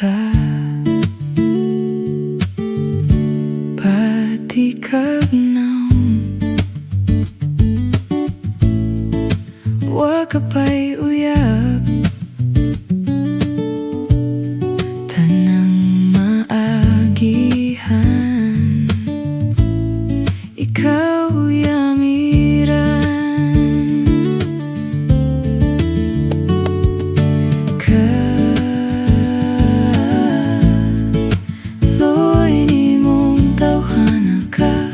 ka, Bati kag Nawong. Wa ka pa'y uyab, tanang maagihan. Ikaw yamiran, Kaluoy ni mong tawhana ka,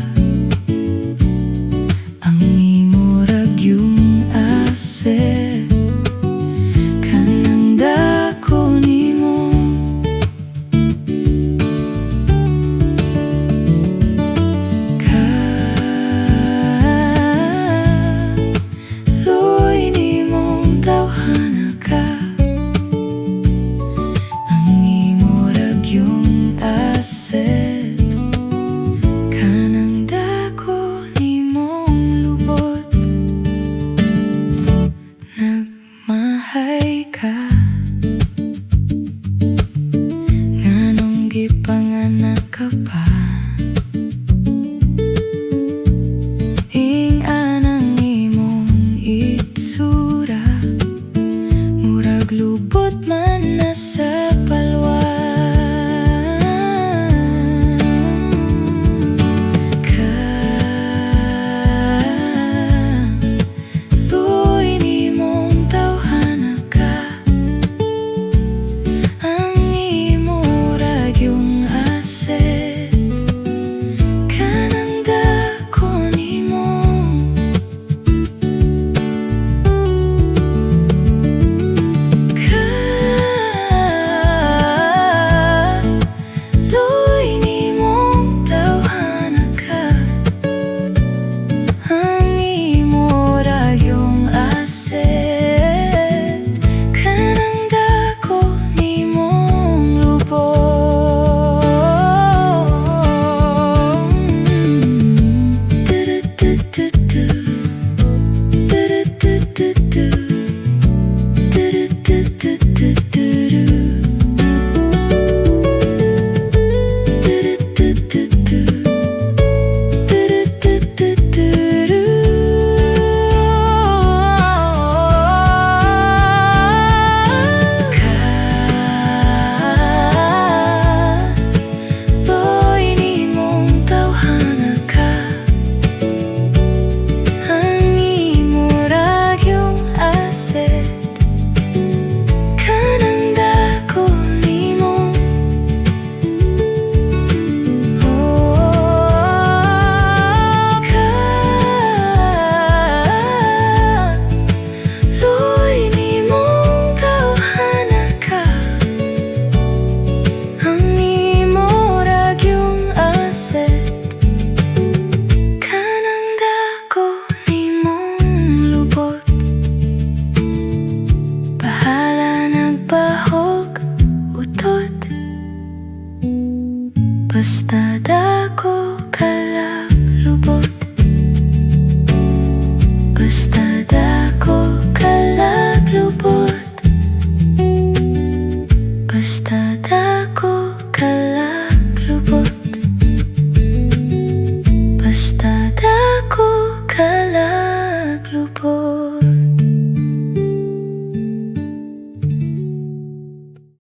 ang imurag yung asset. Kanang dako nimo, Kaluoy ni mong tawhana ka, ang imurag yung asset. Kanang dako nimong lubot, nagmahay ka. Nganong gipanganak ka pa, ing anang imong itsura, murag lubot man na sa palwa. Kaluoy ni mong tawhana ka, ang imurag yung asset. Kanang dako nimo, Kaluoy ni mong tawhana ka, ang imurag yung asset. Kanang dako nimong lubot. Du-du-du-du-du. Du-du-du-du-du. Du-du-du-du-du-du. Kaluoy ni mong tawhana ka, ang imurag yung asset. Kanang dako nimo, Kaluoy ni mong tawhana ka, ang imurag yung asset. Kanang dako nimong lubot, bahala nagbahog utot, basta